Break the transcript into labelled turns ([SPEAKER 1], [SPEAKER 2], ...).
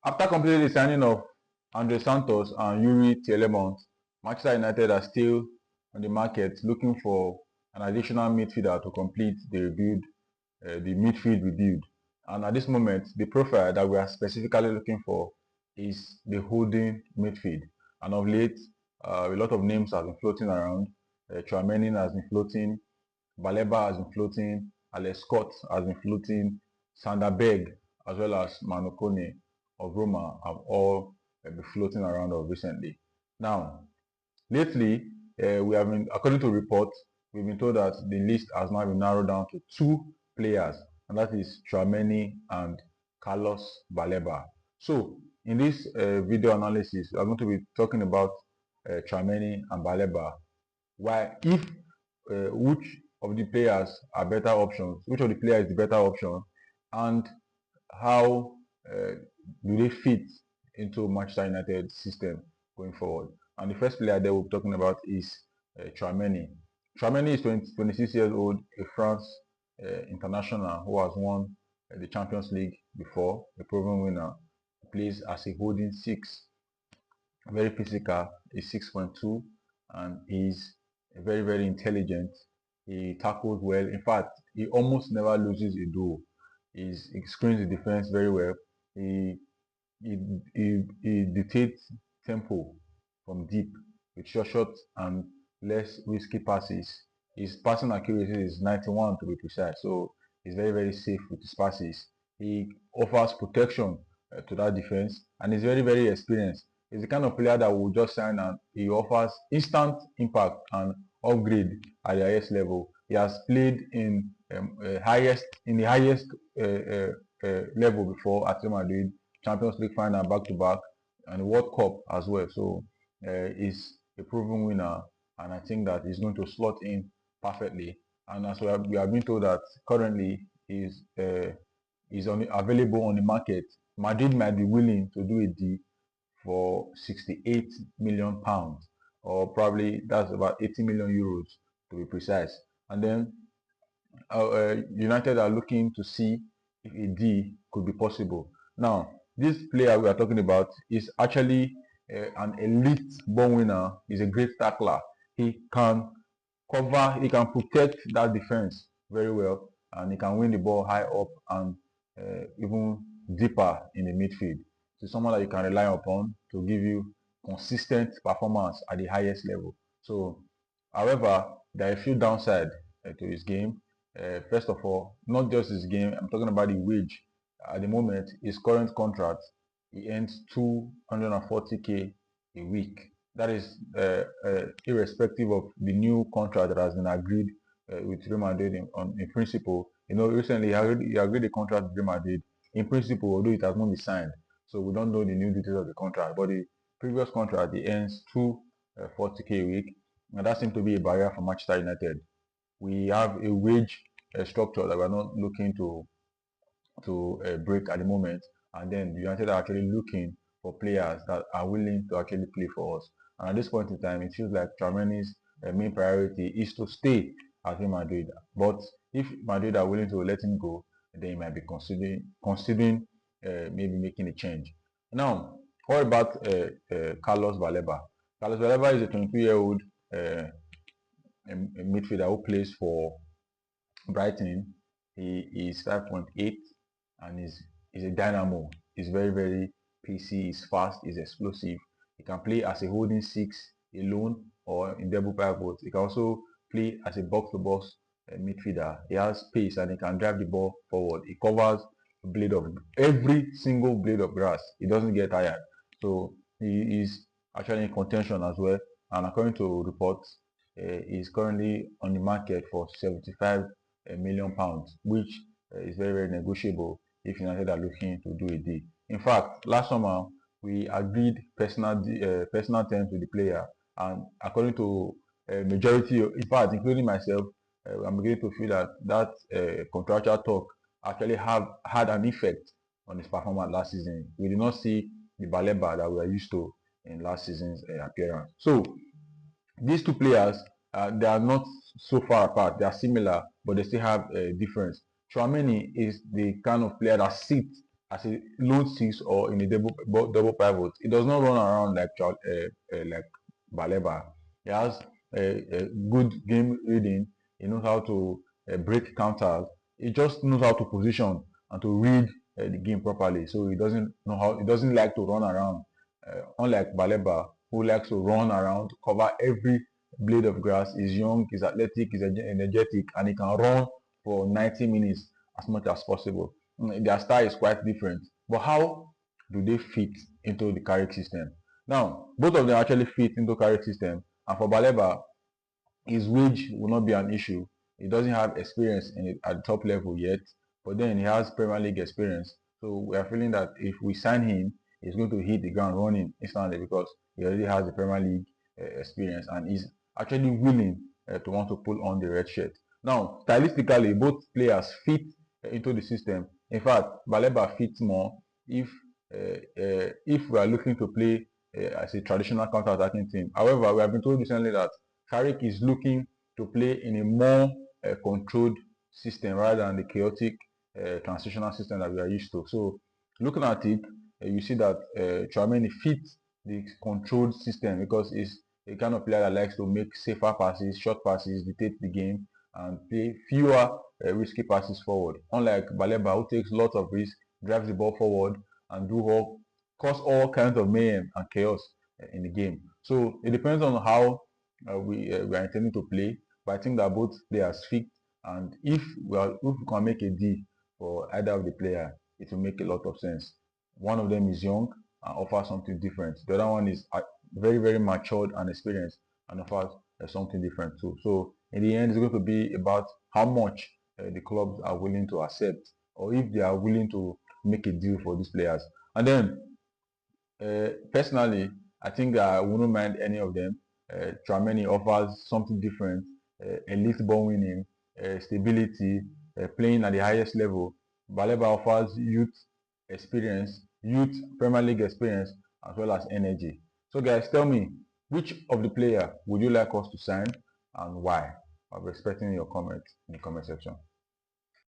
[SPEAKER 1] After completing the signing of Andre Santos and Yuri Tielemans, Manchester United are still on the market looking for an additional midfielder to complete the midfield rebuild. And at this moment, the profile that we are specifically looking for is the holding midfield. And of late, a lot of names have been floating around. Tchouameni has been floating, Baleba has been floating, Alex Scott has been floating, Sander Berg as well as Manukone of Roma have all been floating around recently. Now, lately, we have been, according to reports, we've been told that the list has now been narrowed down to two players, and that is Tchouameni and Carlos Baleba. So, in this video analysis, we are going to be talking about Tchouameni and Baleba. Why, if which of the players are better options, which of the players is the better option, and how do they fit into Manchester United system going forward. And the first player that we'll be talking about is Tchouameni. Tchouameni is 26 years old, a France international who has won the Champions League before, a proven winner. He plays as a holding six, very physical, is 6.2, and he's very, very intelligent. He tackles well. In fact, he almost never loses a duel. He screens the defense very well. He dictates tempo from deep with short shots and less risky passes. His passing accuracy is 91 to be precise, so he's very, very safe with his passes. He offers protection to that defense, and he's very, very experienced. He's the kind of player that will just sign and he offers instant impact and upgrade at the highest level. He has played in the highest level before at Real Madrid, Champions League final back to back, and World Cup as well. So he's a proven winner, and I think that he's going to slot in perfectly. And as we have been told that currently he's available on the market. Madrid might be willing to do a deal for 68 million pounds, or probably that's about 80 million euros to be precise. And then United are looking to see if a deal could be possible. Now, this player we are talking about is actually an elite ball winner. He's a great tackler. He can cover, he can protect that defense very well, and he can win the ball high up and even deeper in the midfield. So someone that you can rely upon to give you consistent performance at the highest level. So, however, there are a few downsides to his game. First of all, not just his game, I'm talking about the wage. At the moment, his current contract, he earns 240k a week. That is irrespective of the new contract that has been agreed with Real Madrid in principle. You know, recently he agreed a contract with Real Madrid in principle, although it has not been signed. So we don't know the new details of the contract. But the previous contract, he earns 240k a week, and that seems to be a barrier for Manchester United. We have a wage structure that we're not looking to break at the moment, and then United are actually looking for players that are willing to actually play for us. And at this point in time, it feels like Tchouameni's main priority is to stay at Real Madrid. But if Madrid are willing to let him go, then he might be considering maybe making a change. Now, what about Carlos Baleba? Carlos Baleba is a 22-year-old midfielder who plays for Brighton. He is 5.8 and is a dynamo. He's very, very pacey, he's fast, he's explosive. He can play as a holding six alone or in double pivot. He can also play as a box-to-box midfielder. He has pace and he can drive the ball forward. He covers every single blade of grass. He doesn't get tired. So he is actually in contention as well. And according to reports, is currently on the market for 75 million pounds, which is very, very negotiable if United are looking to do a deal. In fact, last summer we agreed personal terms with the player, and according to majority, in fact, including myself, I'm beginning to feel that contractual talk actually had an effect on his performance last season. We did not see the Baleba that we are used to in last season's appearance. So these two players, they are not so far apart. They are similar, but they still have a difference. Tchouameni is the kind of player that sits as a lone six or in a double pivot. It does not run around like Baleba. He has a good game reading. He knows how to break counters. He just knows how to position and to read the game properly. So he doesn't know how. He doesn't like to run around. Unlike Baleba, who likes to run around, cover every blade of grass. He's young, he's athletic, he's energetic, and he can run for 90 minutes as much as possible. Their style is quite different. But how do they fit into the Carrick system? Now, both of them actually fit into Carrick system. And for Baleba, his wage will not be an issue. He doesn't have experience in it at the top level yet, but then he has Premier League experience. So we are feeling that if we sign him, he's going to hit the ground running instantly because he already has the Premier League experience and he's actually willing to want to pull on the red shirt. Now, stylistically, both players fit into the system. In fact, Baleba fits more if we are looking to play as a traditional counter-attacking team. However, we have been told recently that Carrick is looking to play in a more controlled system rather than the chaotic transitional system that we are used to. So, looking at it, you see that Tchouameni fits the controlled system because he's a kind of player that likes to make safer passes, short passes, dictate the game, and play fewer risky passes forward. Unlike Baleba, who takes lots of risks, drives the ball forward, and cause all kinds of mayhem and chaos in the game. So it depends on how we are intending to play. But I think that both players fit, and if we can make a deal for either of the player, it will make a lot of sense. One of them is young and offers something different. The other one is very, very matured and experienced and offers something different too. So in the end, it's going to be about how much the clubs are willing to accept, or if they are willing to make a deal for these players. And then personally, I think I wouldn't mind any of them. Tchouameni offers something different, elite ball winning, stability, playing at the highest level. Baleba offers youth experience, youth Premier League experience, as well as energy. So guys, tell me, which of the player would you like us to sign and why? I'll be expecting your comments in the comment section.